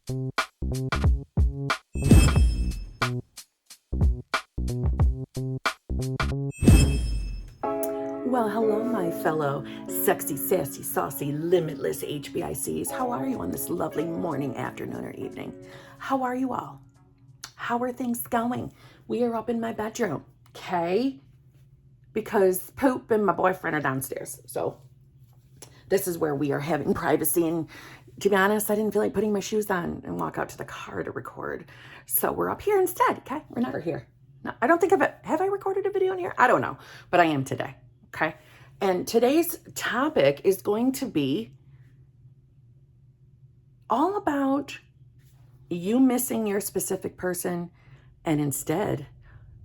Well, hello, my fellow sexy, sassy, saucy, limitless HBICs. How are you on this lovely morning, afternoon, or evening? How are you all? How are things going? We are up in my bedroom, okay? Because Poop and my boyfriend are downstairs. So this is where we are having privacy. And to be honest, I didn't feel like putting my shoes on and walk out to the car to record. So we're up here instead, okay? We're never here. No, I don't think have I recorded a video in here? I don't know, but I am today. Okay. And today's topic is going to be all about you missing your specific person and instead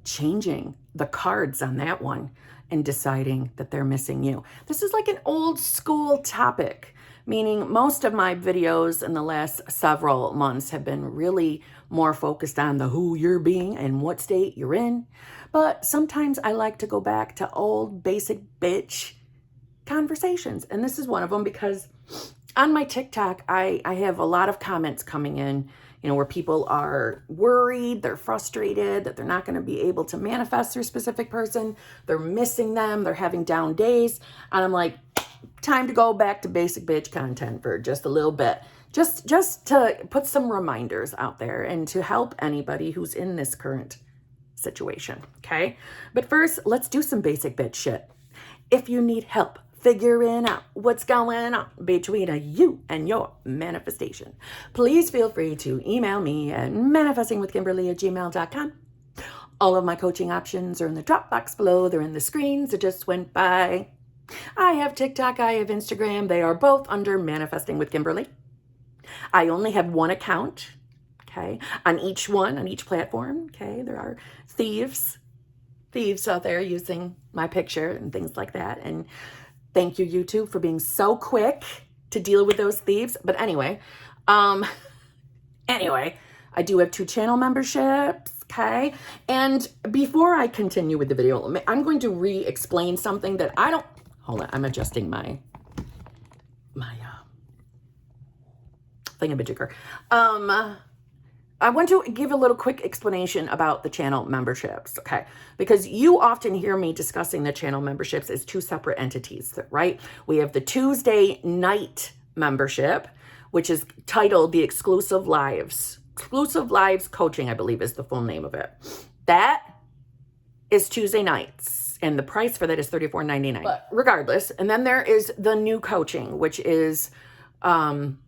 changing the cards on that one and deciding that they're missing you. This is like an old school topic, meaning most of my videos in the last several months have been really more focused on the who you're being and what state you're in. But sometimes I like to go back to old basic bitch conversations. And this is one of them because on my TikTok, I have a lot of comments coming in, where people are worried, they're frustrated that they're not going to be able to manifest their specific person. They're missing them. They're having down days. And I'm like, time to go back to basic bitch content for just a little bit. Just to put some reminders out there and to help anybody who's in this current situation, okay? But first, let's do some basic bitch shit. If you need help figuring out what's going on between you and your manifestation, please feel free to email me at manifestingwithkimberly@gmail.com. All of my coaching options are in the drop box below. They're in the screens that just went by. I have TikTok, I have Instagram. They are both under Manifesting with Kimberly. I only have one account, okay, on each platform, okay? There are thieves out there using my picture and things like that. And thank you, YouTube, for being so quick to deal with those thieves. But anyway, I do have 2 channel memberships, okay? And before I continue with the video, I'm going to re-explain something that I don't, hold on, I'm adjusting my thingamajigger. I want to give a little quick explanation about the channel memberships, okay? Because you often hear me discussing the channel memberships as 2 separate entities, right? We have the Tuesday night membership, which is titled the Exclusive Lives. Exclusive Lives Coaching, I believe, is the full name of it. That is Tuesday nights, and the price for that is $34.99. But regardless, and then there is the new coaching, which is hot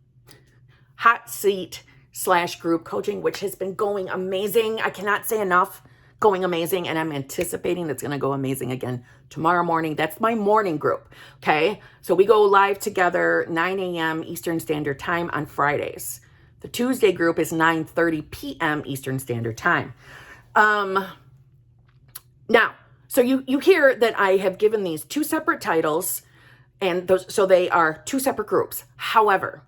seat / group coaching, which has been going amazing. I cannot say enough, going amazing. And I'm anticipating that's going to go amazing again tomorrow morning. That's my morning group. Okay. So we go live together 9 a.m. Eastern Standard Time on Fridays. The Tuesday group is 9:30 p.m. Eastern Standard Time. Now, so you hear that I have given these 2 separate titles, and so they are 2 separate groups. However,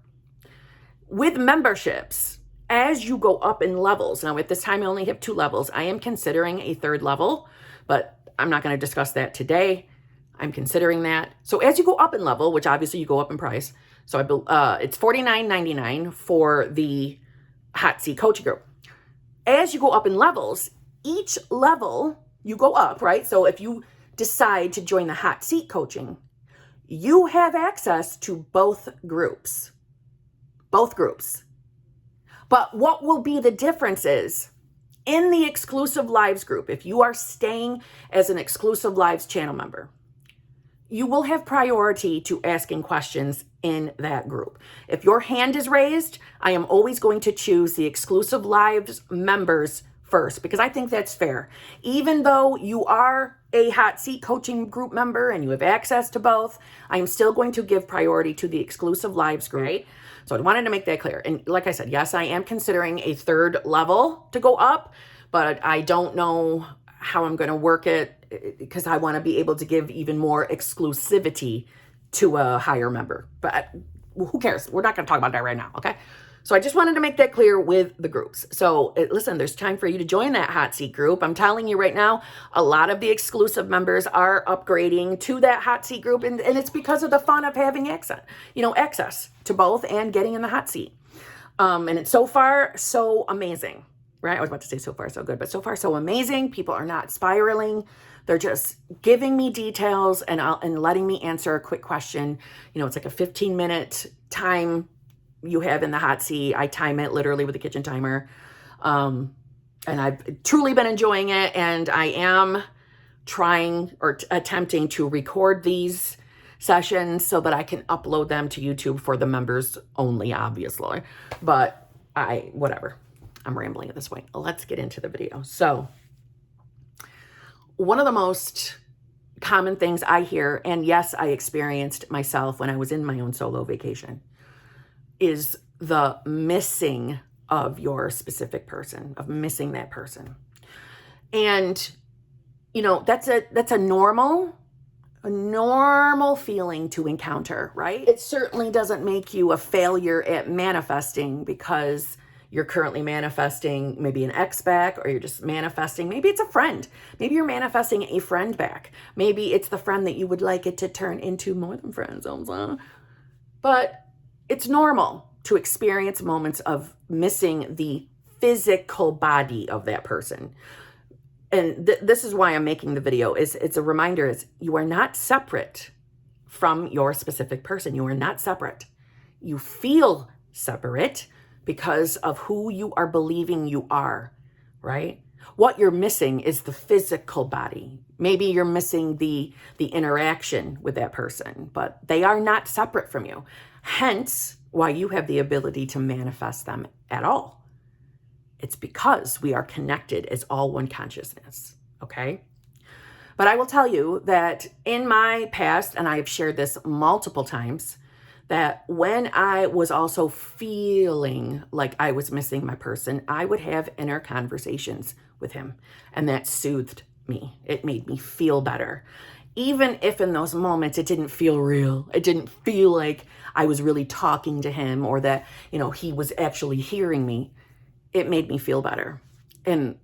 with memberships, as you go up in levels, now at this time I only have 2 levels. I am considering a 3rd level, but I'm not going to discuss that today. I'm considering that. So as you go up in level, which obviously you go up in price, so it's $49.99 for the hot seat coaching group. As you go up in levels, each level you go up, right? So if you decide to join the hot seat coaching, you have access to both groups. Both groups. But what will be the difference is in the Exclusive Lives group, if you are staying as an Exclusive Lives channel member, you will have priority to asking questions in that group. If your hand is raised, I am always going to choose the Exclusive Lives members first because I think that's fair. Even though you are a hot seat coaching group member and you have access to both, I am still going to give priority to the Exclusive Lives group. Right? So I wanted to make that clear. And like I said, yes, I am considering a 3rd level to go up, but I don't know how I'm going to work it because I want to be able to give even more exclusivity to a higher member. But who cares? We're not going to talk about that right now, okay? So I just wanted to make that clear with the groups. So listen, there's time for you to join that hot seat group. I'm telling you right now, a lot of the exclusive members are upgrading to that hot seat group. And it's because of the fun of having access to both and getting in the hot seat. And it's so far so amazing, right? I was about to say so far so good, but so far so amazing. People are not spiraling. They're just giving me details and letting me answer a quick question. You know, it's like a 15-minute time you have in the hot seat. I time it literally with a kitchen timer. And I've truly been enjoying it. And I am trying or attempting to record these sessions so that I can upload them to YouTube for the members only, obviously. But whatever. I'm rambling at this point. Let's get into the video. So one of the most common things I hear, and yes, I experienced myself when I was in my own solo vacation, is the missing of your specific person, of missing that person. And, you know, that's a normal feeling to encounter, right? It certainly doesn't make you a failure at manifesting because you're currently manifesting maybe an ex back, or you're just manifesting, maybe it's a friend. Maybe you're manifesting a friend back. Maybe it's the friend that you would like it to turn into more than friends. But it's normal to experience moments of missing the physical body of that person. And this is why I'm making the video. It's a reminder, is you are not separate from your specific person. You are not separate. You feel separate because of who you are believing you are, right? What you're missing is the physical body. Maybe you're missing the interaction with that person, but they are not separate from you. Hence, why you have the ability to manifest them at all. It's because we are connected as all one consciousness, okay? But I will tell you that in my past, and I have shared this multiple times, that when I was also feeling like I was missing my person, I would have inner conversations with him, and that soothed me. It made me feel better. Even if in those moments it didn't feel real, it didn't feel like I was really talking to him, or that, you know, he was actually hearing me, it made me feel better. And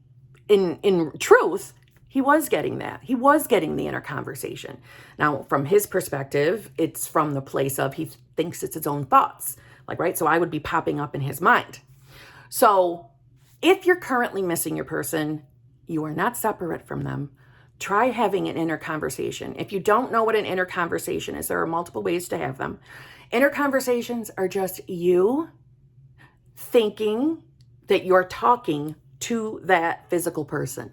in truth, he was getting that. He was getting the inner conversation. Now, from his perspective, it's from the place of he thinks it's his own thoughts. Like, right? So I would be popping up in his mind. So if you're currently missing your person, you are not separate from them. Try having an inner conversation. If you don't know what an inner conversation is, there are multiple ways to have them. Inner conversations are just you thinking that you're talking to that physical person,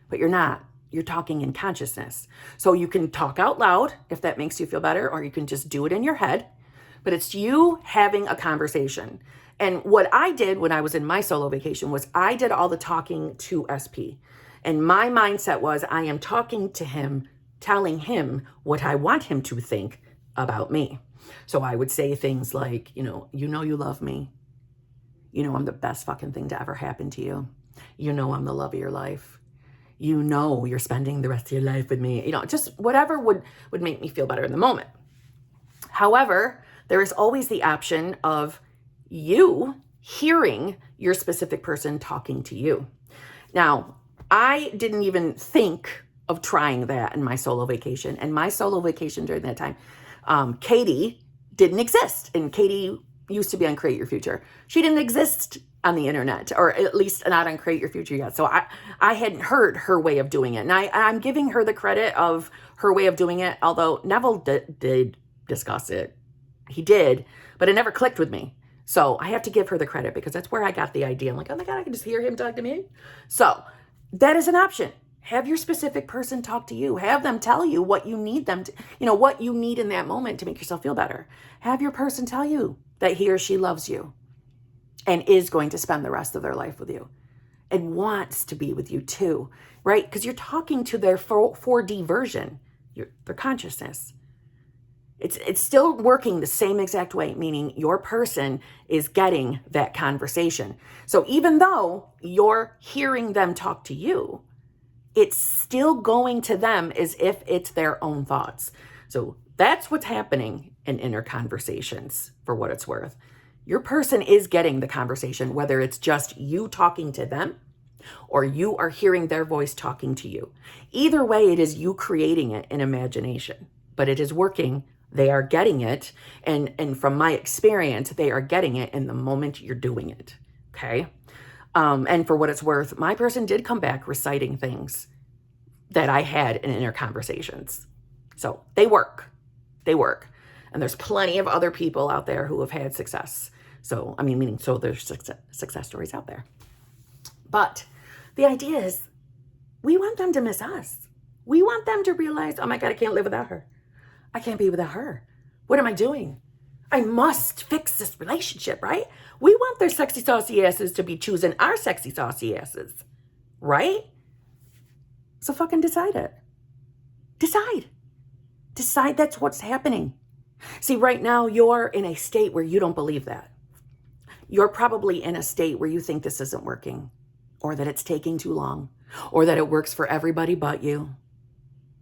but you're not. You're talking in consciousness. So you can talk out loud if that makes you feel better, or you can just do it in your head, but it's you having a conversation. And what I did when I was in my solo vacation was I did all the talking to SP. And my mindset was, I am talking to him, telling him what I want him to think about me. So I would say things like, you know you love me. You know I'm the best fucking thing to ever happen to you. You know I'm the love of your life. You know you're spending the rest of your life with me. You know, just whatever would make me feel better in the moment. However, there is always the option of you hearing your specific person talking to you. Now, I didn't even think of trying that in my solo vacation. And my solo vacation during that time, Katie didn't exist. And Katie used to be on Create Your Future. She didn't exist on the internet, or at least not on Create Your Future yet. So I hadn't heard her way of doing it. And I'm giving her the credit of her way of doing it, although Neville did discuss it. He did, but it never clicked with me. So I have to give her the credit because that's where I got the idea. I'm like, oh my God, I can just hear him talk to me. So that is an option. Have your specific person talk to you. Have them tell you what you need them to, what you need in that moment to make yourself feel better. Have your person tell you that he or she loves you and is going to spend the rest of their life with you and wants to be with you too, right? Because you're talking to their 4D version, their consciousness. It's still working the same exact way, meaning your person is getting that conversation. So even though you're hearing them talk to you, it's still going to them as if it's their own thoughts. So that's what's happening in inner conversations, for what it's worth. Your person is getting the conversation, whether it's just you talking to them or you are hearing their voice talking to you. Either way, it is you creating it in imagination, but it is working They are getting it. And from my experience, they are getting it in the moment you're doing it. Okay. And for what it's worth, my person did come back reciting things that I had in inner conversations. So they work. They work. And there's plenty of other people out there who have had success. So, I mean, meaning, so there's success stories out there. But the idea is we want them to miss us. We want them to realize, oh my God, I can't live without her. I can't be without her. What am I doing? I must fix this relationship, right? We want their sexy, saucy asses to be choosing our sexy, saucy asses, right? So fucking decide it. Decide. Decide that's what's happening. See, right now you're in a state where you don't believe that. You're probably in a state where you think this isn't working, or that it's taking too long, or that it works for everybody but you.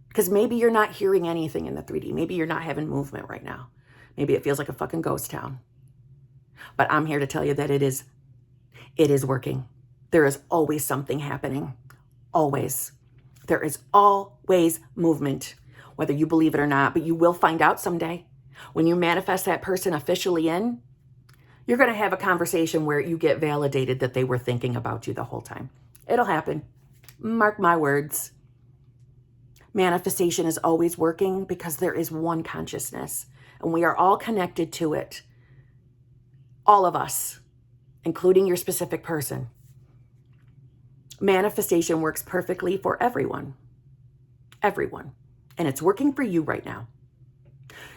Because maybe you're not hearing anything in the 3D. Maybe you're not having movement right now. Maybe it feels like a fucking ghost town. But I'm here to tell you that it is working. There is always something happening. Always. There is always movement, whether you believe it or not, but you will find out someday. When you manifest that person officially in, you're going to have a conversation where you get validated that they were thinking about you the whole time. It'll happen. Mark my words. Manifestation is always working because there is one consciousness, and we are all connected to it. All of us, including your specific person. Manifestation works perfectly for everyone. Everyone. And it's working for you right now.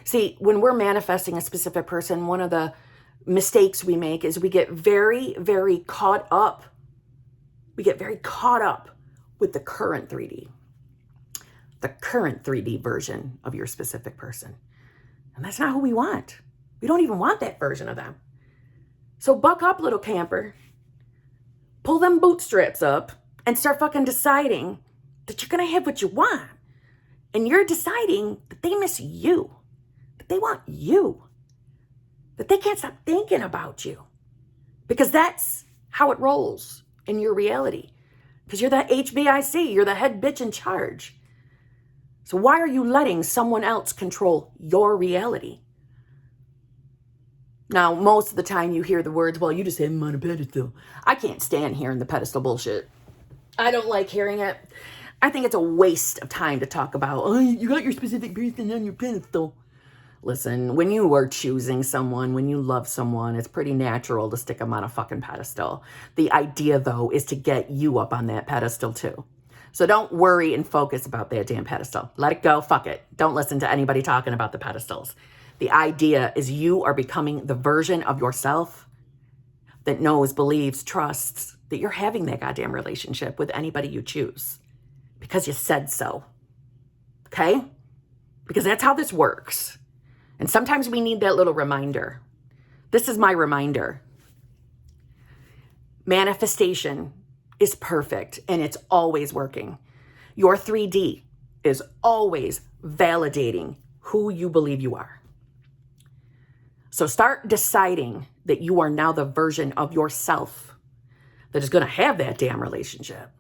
See, when we're manifesting a specific person, one of the mistakes we make is we get very, very caught up. We get very caught up with the current 3D. The current 3D version of your specific person. And that's not who we want. We don't even want that version of them. So buck up, little camper. Pull them bootstraps up and start fucking deciding that you're going to have what you want. And you're deciding that they miss you. That they want you. That they can't stop thinking about you. Because that's how it rolls in your reality. Because you're the Hbic. You're the head bitch in charge. So why are you letting someone else control your reality? Now, most of the time you hear the words, well, you just have him on a pedestal. I can't stand hearing the pedestal bullshit. I don't like hearing it. I think it's a waste of time to talk about, oh, you got your specific person on your pedestal. Listen, when you are choosing someone, when you love someone, it's pretty natural to stick them on a fucking pedestal. The idea, though, is to get you up on that pedestal, too. So don't worry and focus about that damn pedestal. Let it go. Fuck it. Don't listen to anybody talking about the pedestals. The idea is you are becoming the version of yourself that knows, believes, trusts that you're having that goddamn relationship with anybody you choose because you said so. Okay? Because that's how this works. And sometimes we need that little reminder. This is my reminder. Manifestation is perfect and it's always working. Your 3D is always validating who you believe you are. So start deciding that you are now the version of yourself that is going to have that damn relationship.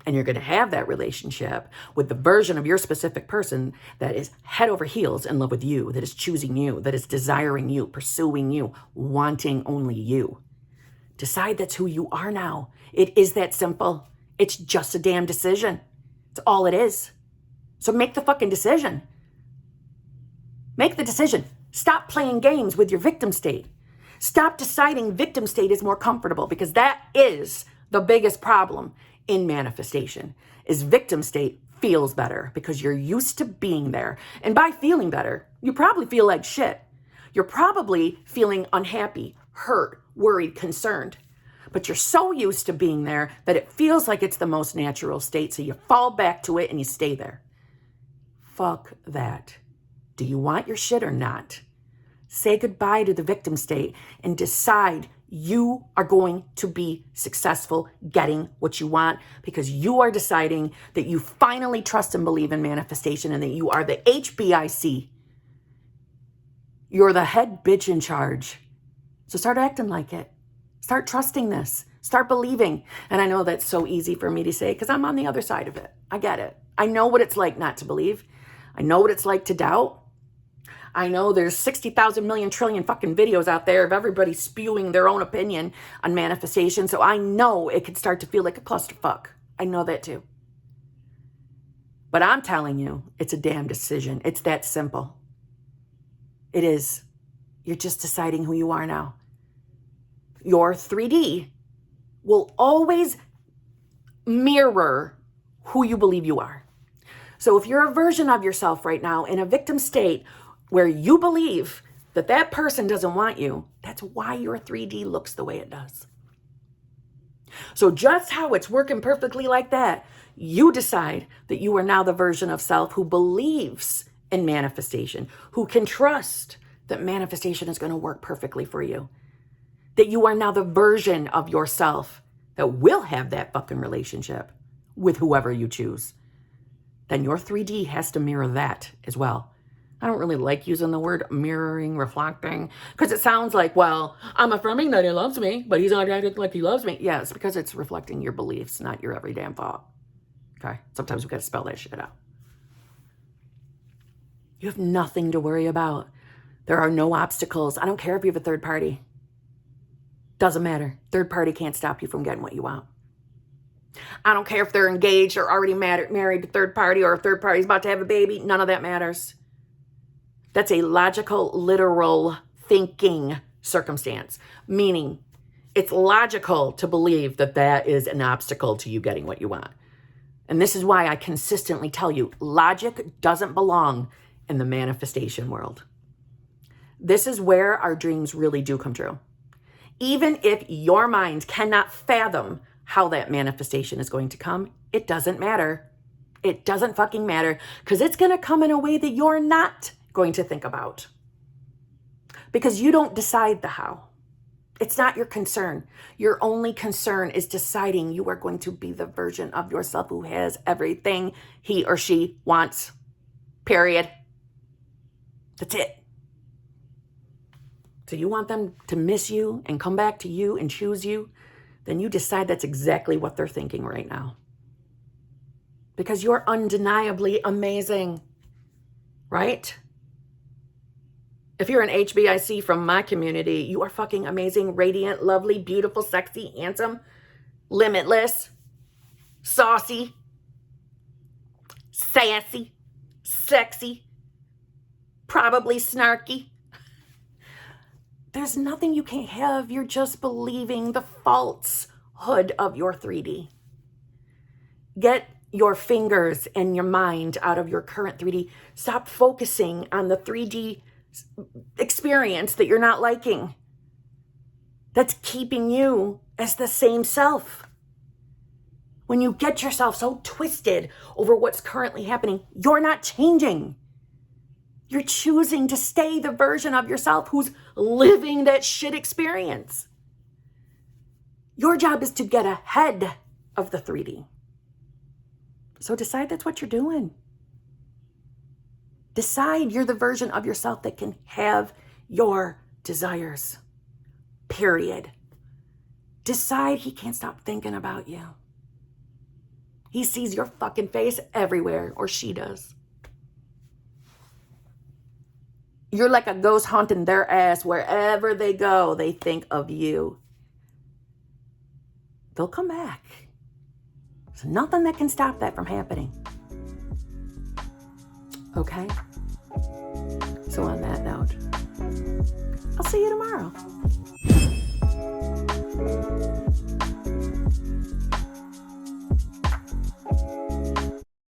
And you're going to have that relationship with the version of your specific person that is head over heels in love with you, that is choosing you, that is desiring you, pursuing you, wanting only you. Decide that's who you are now. It is that simple. It's just a damn decision. It's all it is. So make the fucking decision. Make the decision. Stop playing games with your victim state. Stop deciding victim state is more comfortable, because that is the biggest problem in manifestation, is victim state feels better because you're used to being there. And by feeling better, you probably feel like shit. You're probably feeling unhappy, hurt, worried, concerned. But you're so used to being there that it feels like it's the most natural state. So you fall back to it and you stay there. Fuck that. Do you want your shit or not? Say goodbye to the victim state and decide you are going to be successful getting what you want, because you are deciding that you finally trust and believe in manifestation and that you are the Hbic. You're the head bitch in charge. So start acting like it. Start trusting this. Start believing. And I know that's so easy for me to say because I'm on the other side of it. I get it. I know what it's like not to believe. I know what it's like to doubt. I know there's 60,000 million trillion fucking videos out there of everybody spewing their own opinion on manifestation. So I know it could start to feel like a clusterfuck. I know that too. But I'm telling you, it's a damn decision. It's that simple. It is. You're just deciding who you are now. Your 3D will always mirror who you believe you are. So if you're a version of yourself right now in a victim state where you believe that that person doesn't want you, that's why your 3D looks the way it does. So just how it's working perfectly like that, you decide that you are now the version of self who believes in manifestation, who can trust that manifestation is going to work perfectly for you. That you are now the version of yourself that will have that fucking relationship with whoever you choose. Then your 3D has to mirror that as well. I don't really like using the word mirroring, reflecting, because it sounds like, well, I'm affirming that he loves me, but he's not acting like he loves me. Yeah, it's because it's reflecting your beliefs, not your every damn thought. Okay? Sometimes we got to spell that shit out. You have nothing to worry about. There are no obstacles. I don't care if you have a third party. Doesn't matter. Third party can't stop you from getting what you want. I don't care if they're engaged or already married to third party, or if third party's about to have a baby. None of that matters. That's a logical, literal thinking circumstance, meaning it's logical to believe that that is an obstacle to you getting what you want. And this is why I consistently tell you, logic doesn't belong in the manifestation world. This is where our dreams really do come true. Even if your mind cannot fathom how that manifestation is going to come, it doesn't matter. It doesn't fucking matter, because it's going to come in a way that you're not going to think about. Because you don't decide the how. It's not your concern. Your only concern is deciding you are going to be the version of yourself who has everything he or she wants. Period. That's it. So you want them to miss you and come back to you and choose you, then you decide that's exactly what they're thinking right now. Because you're undeniably amazing, right? If you're an HBIC from my community, you are fucking amazing, radiant, lovely, beautiful, sexy, handsome, limitless, saucy, sassy, sexy, probably snarky. There's nothing you can't have. You're just believing the falsehood of your 3D. Get your fingers and your mind out of your current 3D. Stop focusing on the 3D experience that you're not liking. That's keeping you as the same self. When you get yourself so twisted over what's currently happening, you're not changing. You're choosing to stay the version of yourself who's living that shit experience. Your job is to get ahead of the 3D. So decide that's what you're doing. Decide you're the version of yourself that can have your desires. Period. Decide he can't stop thinking about you. He sees your fucking face everywhere, or she does. You're like a ghost haunting their ass. Wherever they go, they think of you. They'll come back. There's nothing that can stop that from happening. Okay? So on that note, I'll see you tomorrow.